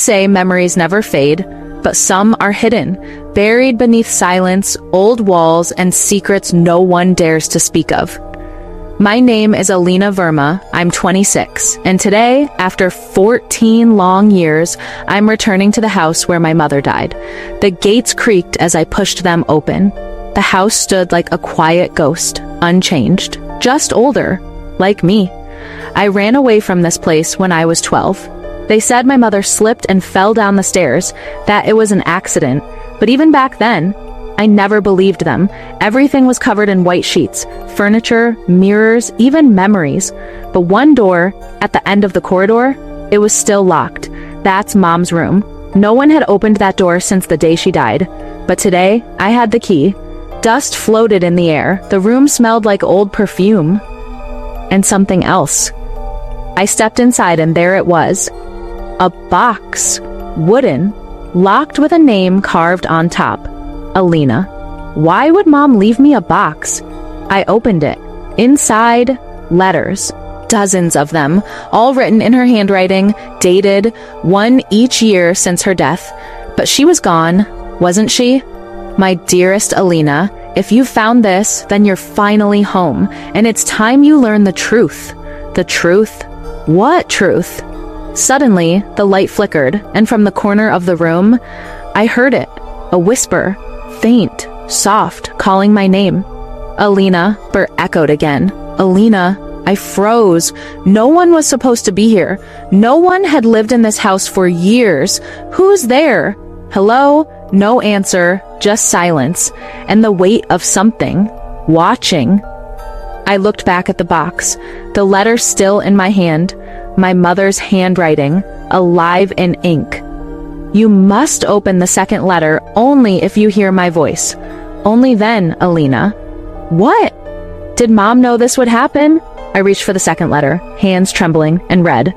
Say memories never fade, but some are hidden, buried beneath silence, old walls, and secrets no one dares to speak of. My name is Alina Verma, I'm 26, and today, after 14 long years, I'm returning to the house where my mother died. The gates creaked as I pushed them open. The house stood like a quiet ghost, unchanged, just older, like me. I ran away from this place when I was 12. They said my mother slipped and fell down the stairs, that it was an accident, but even back then, I never believed them. Everything was covered in white sheets, furniture, mirrors, even memories. But one door, at the end of the corridor, it was still locked. That's Mom's room. No one had opened that door since the day she died. But today, I had the key. Dust floated in the air. The room smelled like old perfume. And something else. I stepped inside and there it was. A box. Wooden. Locked with a name carved on top. Alina. Why would Mom leave me a box? I opened it. Inside, letters. Dozens of them, all written in her handwriting, dated, one each year since her death. But she was gone, wasn't she? My dearest Alina, if you found this, then you're finally home, and it's time you learn the truth. The truth? What truth? Suddenly, the light flickered, and from the corner of the room, I heard it, a whisper. Faint, soft, calling my name. Alina, Bert echoed again. Alina, I froze. No one was supposed to be here. No one had lived in this house for years. Who's there? Hello? No answer, just silence, and the weight of something. Watching. I looked back at the box, the letter still in my hand, my mother's handwriting, alive in ink. You must open the second letter only if you hear my voice. Only then, Alina. What? Did Mom know this would happen? I reached for the second letter, hands trembling, and read.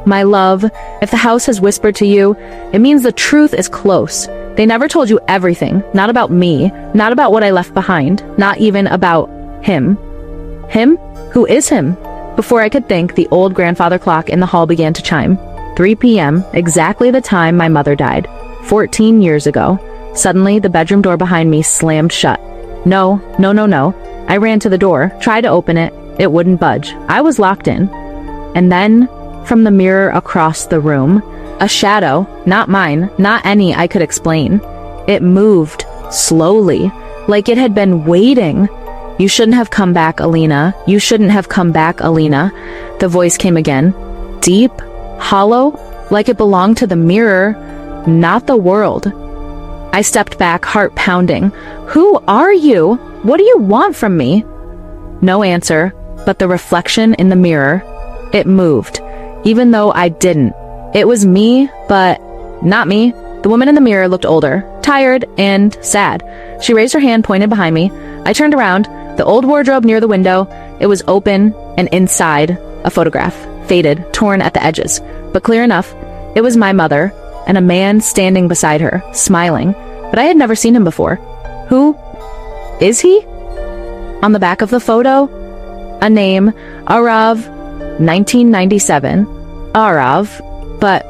My love, if the house has whispered to you, it means the truth is close. They never told you everything, not about me, not about what I left behind, not even about him. Him? Who is him? Before I could think, the old grandfather clock in the hall began to chime. 3 p.m., exactly the time my mother died, 14 years ago. Suddenly, the bedroom door behind me slammed shut. No. I ran to the door, tried to open it. It wouldn't budge. I was locked in. And then, from the mirror across the room, a shadow, not mine, not any I could explain. It moved, slowly, like it had been waiting. You shouldn't have come back, Alina. You shouldn't have come back, Alina. The voice came again, deep, hollow, like it belonged to the mirror, not the world. I stepped back, heart pounding. Who are you? What do you want from me? No answer, but the reflection in the mirror. It moved, even though I didn't. It was me, but not me. The woman in the mirror looked older, tired, and sad. She raised her hand, pointed behind me. I turned around, the old wardrobe near the window. It was open, and inside, a photograph. Faded, torn at the edges, but clear enough. It was my mother, and a man standing beside her, smiling, but I had never seen him before. Who is he? On the back of the photo, a name, Arav, 1997. Arav, but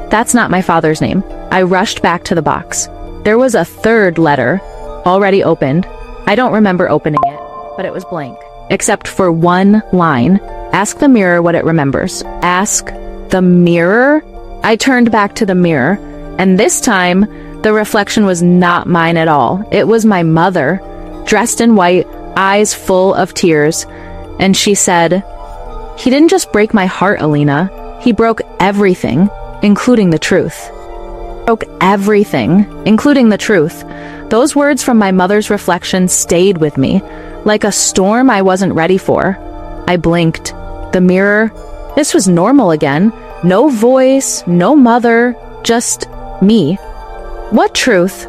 that's not my father's name. I rushed back to the box. There was a third letter, already opened. I don't remember opening it, but it was blank, except for one line. Ask the mirror what it remembers. Ask the mirror? I turned back to the mirror, and this time, the reflection was not mine at all. It was my mother, dressed in white, eyes full of tears, and she said, "He didn't just break my heart, Alina. He broke everything, including the truth." Broke everything, including the truth. Those words from my mother's reflection stayed with me, like a storm I wasn't ready for. I blinked. The mirror. This was normal again. No voice, no mother, just me. What truth?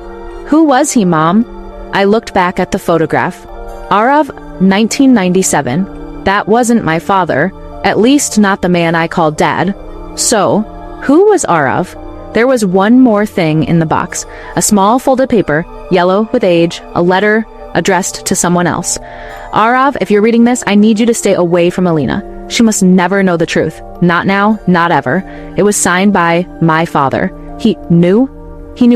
Who was he, Mom? I looked back at the photograph. Arav, 1997. That wasn't my father, at least not the man I called Dad. So, who was Arav? There was one more thing in the box. A small folded paper, yellow with age, a letter addressed to someone else. Arav, if you're reading this, I need you to stay away from Alina. She must never know the truth. Not now, not ever. It was signed by my father. He knew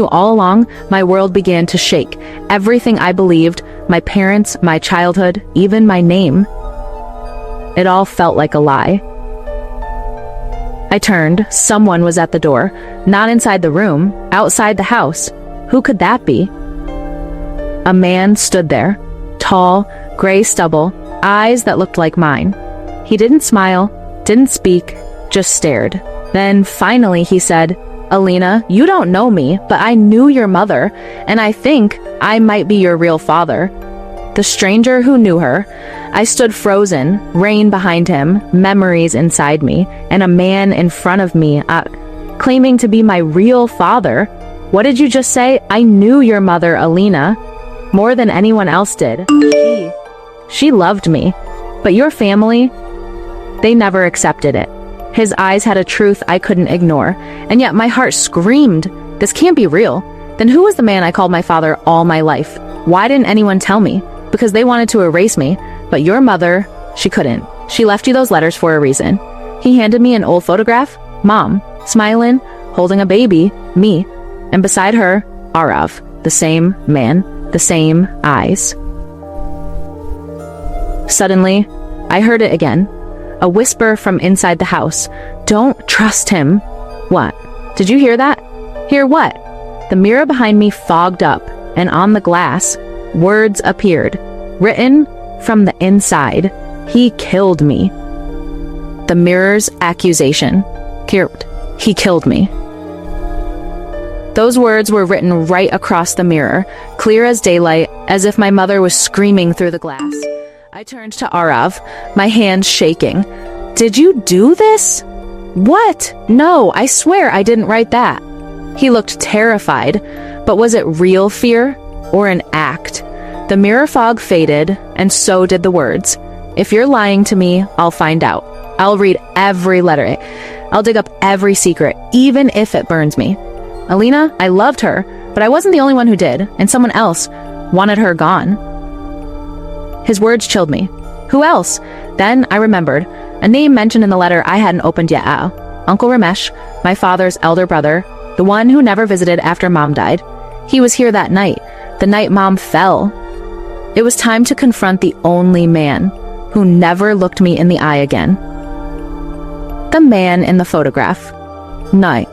all along. My world began to shake. Everything I believed, my parents, my childhood, even my name, it all felt like a lie. I turned. Someone was at the door. Not inside the room, outside the house. Who could that be? A man stood there. Tall, gray stubble, eyes that looked like mine. He didn't smile, didn't speak, just stared. Then finally he said, "Alina, you don't know me, but I knew your mother, and I think I might be your real father." The stranger who knew her. I stood frozen, rain behind him, memories inside me, and a man in front of me, claiming to be my real father. "What did you just say?" "I knew your mother, Alina, more than anyone else did. She loved me, but your family, they never accepted it." His eyes had a truth I couldn't ignore, and yet my heart screamed, this can't be real. Then who was the man I called my father all my life? Why didn't anyone tell me? Because they wanted to erase me, but your mother, she couldn't. She left you those letters for a reason. He handed me an old photograph, Mom, smiling, holding a baby, me, and beside her, Arav, the same man, the same eyes. Suddenly, I heard it again. A whisper from inside the house. "Don't trust him." What? Did you hear that? Hear what? The mirror behind me fogged up, and on the glass, words appeared, written from the inside. "He killed me." The mirror's accusation. He killed me. Those words were written right across the mirror, clear as daylight, as if my mother was screaming through the glass. I turned to Arav, my hands shaking. "Did you do this?" "What? No, I swear I didn't write that." He looked terrified, but was it real fear or an act? The mirror fog faded, and so did the words. "If you're lying to me, I'll find out. I'll read every letter. I'll dig up every secret, even if it burns me. Alina, I loved her, but I wasn't the only one who did, and someone else wanted her gone." His words chilled me. Who else? Then I remembered, a name mentioned in the letter I hadn't opened yet. Uncle Ramesh, my father's elder brother, the one who never visited after Mom died. He was here that night, the night Mom fell. It was time to confront the only man who never looked me in the eye again. The man in the photograph. Night.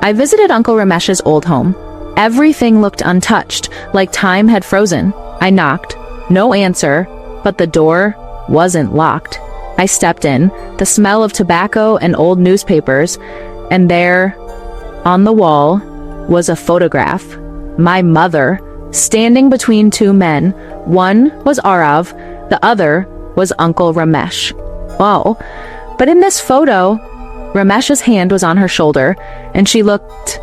I visited Uncle Ramesh's old home. Everything looked untouched, like time had frozen. I knocked. No answer, but the door wasn't locked. I stepped in, the smell of tobacco and old newspapers, and there, on the wall, was a photograph. My mother, standing between two men. One was Arav, the other was Uncle Ramesh. Whoa. But in this photo, Ramesh's hand was on her shoulder, and she looked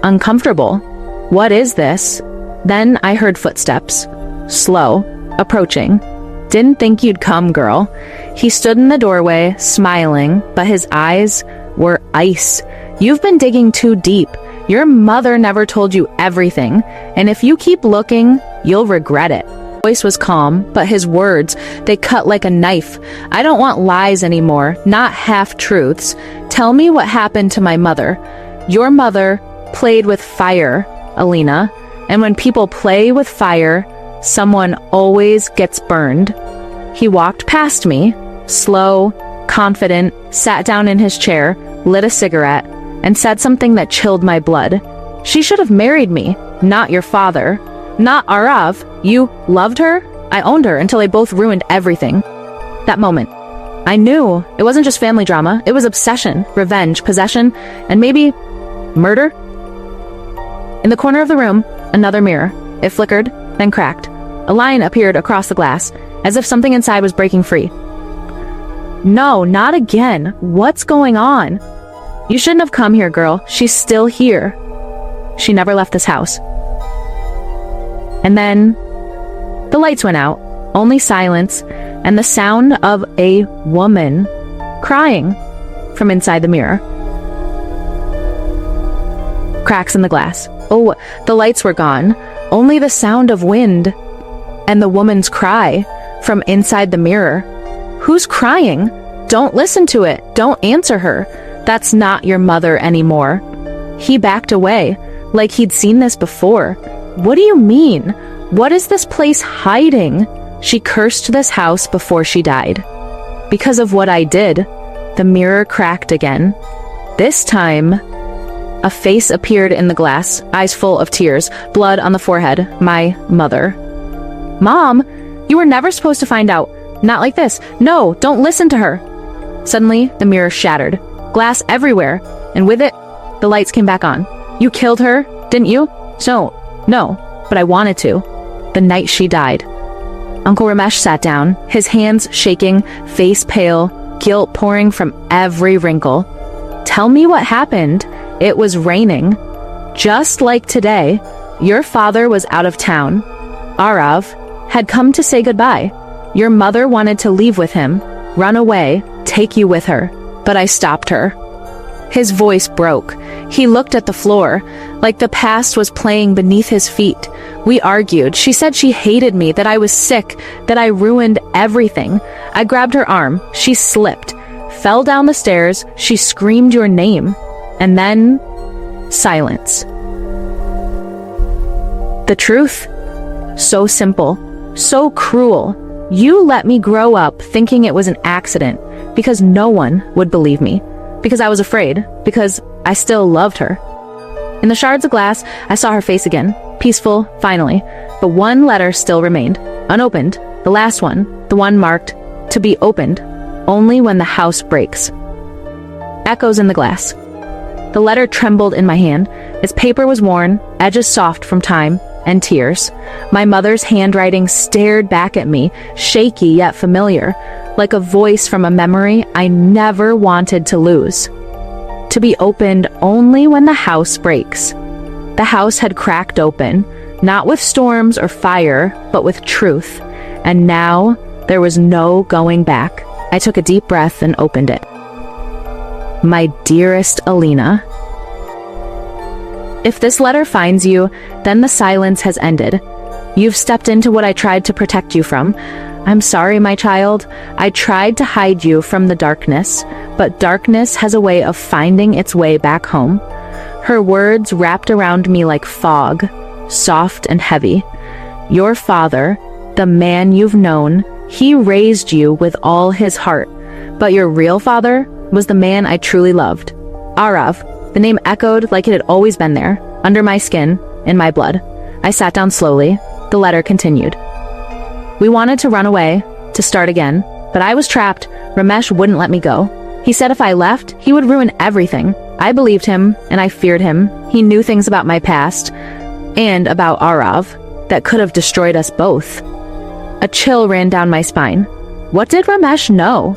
uncomfortable. What is this? Then I heard footsteps. Slow. Approaching. "Didn't think you'd come, girl." He stood in the doorway, smiling, but his eyes were ice. "You've been digging too deep. Your mother never told you everything, and if you keep looking, you'll regret it." His voice was calm, but his words, they cut like a knife. "I don't want lies anymore, not half-truths. Tell me what happened to my mother. Your mother played with fire, Alina, and when people play with fire, someone always gets burned." He walked past me, slow, confident, sat down in his chair, lit a cigarette, and said something that chilled my blood. "She should have married me, not your father. Not Arav. You loved her? I owned her until they both ruined everything." That moment, I knew it wasn't just family drama. It was obsession, revenge, possession, and maybe murder. In the corner of the room, another mirror. It flickered, then cracked. A line appeared across the glass, as if something inside was breaking free. "No, not again. What's going on?" "You shouldn't have come here, girl. She's still here. She never left this house." And then the lights went out, only silence, and the sound of a woman crying from inside the mirror. Cracks in the glass. Oh, the lights were gone. Only the sound of wind and the woman's cry from inside the mirror. Who's crying? Don't listen to it. Don't answer her. That's not your mother anymore. He backed away, like he'd seen this before. What do you mean? What is this place hiding? She cursed this house before she died. Because of what I did, the mirror cracked again. This time, a face appeared in the glass, eyes full of tears, blood on the forehead. My mother. Mom, you were never supposed to find out. Not like this. No, don't listen to her. Suddenly, the mirror shattered. Glass everywhere, and with it, the lights came back on. You killed her, didn't you? No, but I wanted to. The night she died. Uncle Ramesh sat down, his hands shaking, face pale, guilt pouring from every wrinkle. Tell me what happened. It was raining. Just like today, your father was out of town. Arav had come to say goodbye. Your mother wanted to leave with him, run away, take you with her, but I stopped her. His voice broke. He looked at the floor, like the past was playing beneath his feet. We argued. She said she hated me, that I was sick, that I ruined everything. I grabbed her arm. She slipped, fell down the stairs. She screamed your name. And then, silence. The truth? So simple, so cruel. You let me grow up thinking it was an accident, because no one would believe me. Because I was afraid, because I still loved her. In the shards of glass, I saw her face again, peaceful, finally, but one letter still remained, unopened, the last one, the one marked, to be opened, only when the house breaks. Echoes in the glass. The letter trembled in my hand. Its paper was worn, edges soft from time and tears. My mother's handwriting stared back at me, shaky yet familiar, like a voice from a memory I never wanted to lose. To be opened only when the house breaks. The house had cracked open, not with storms or fire, but with truth. And now there was no going back. I took a deep breath and opened it. My dearest Alina. If this letter finds you, then the silence has ended. You've stepped into what I tried to protect you from. I'm sorry, my child. I tried to hide you from the darkness, but darkness has a way of finding its way back home. Her words wrapped around me like fog, soft and heavy. Your father, the man you've known, he raised you with all his heart, but your real father was the man I truly loved. Arav. The name echoed like it had always been there, under my skin, in my blood. I sat down slowly. The letter continued. We wanted to run away, to start again, but I was trapped. Ramesh wouldn't let me go. He said if I left, he would ruin everything. I believed him, and I feared him. He knew things about my past, and about Arav, that could have destroyed us both. A chill ran down my spine. What did Ramesh know?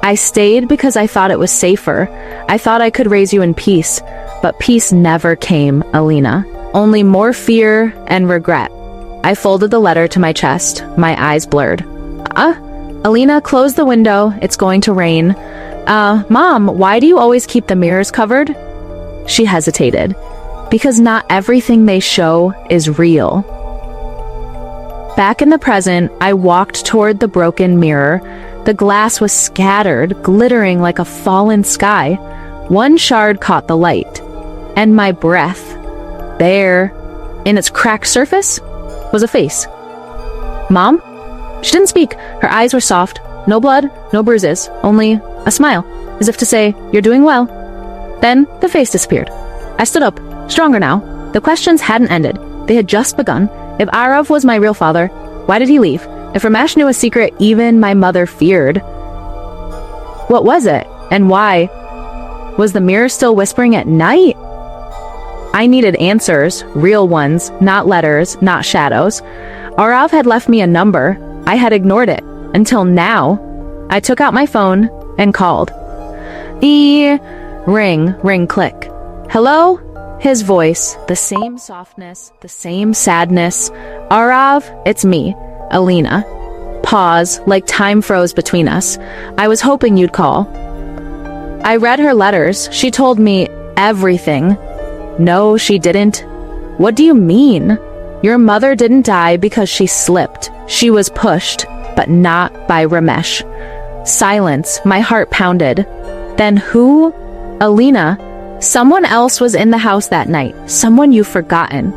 I stayed because I thought it was safer. I thought I could raise you in peace, but peace never came, Alina. Only more fear and regret. I folded the letter to my chest, my eyes blurred. Alina, close the window. It's going to rain. Mom, why do you always keep the mirrors covered? She hesitated. Because not everything they show is real. Back in the present, I walked toward the broken mirror. The glass was scattered, glittering like a fallen sky. One shard caught the light, and my breath. There, in its cracked surface, was a face. Mom? She didn't speak. Her eyes were soft. No blood, no bruises, only a smile, as if to say, "You're doing well." Then the face disappeared. I stood up, stronger now. The questions hadn't ended. They had just begun. If Arav was my real father, why did he leave? If Ramesh knew a secret even my mother feared, what was it, and why? Was the mirror still whispering at night? I needed answers, real ones, not letters, not shadows. Arav had left me a number. I had ignored it, until now. I took out my phone and called. Ring, click. Hello? His voice, the same softness, the same sadness. Arav, it's me. Alina. Pause, like time froze between us. I was hoping you'd call. I read her letters. She told me everything. No, she didn't. What do you mean? Your mother didn't die because she slipped. She was pushed, but not by Ramesh. Silence. My heart pounded. Then who? Alina. Someone else was in the house that night. Someone you've forgotten.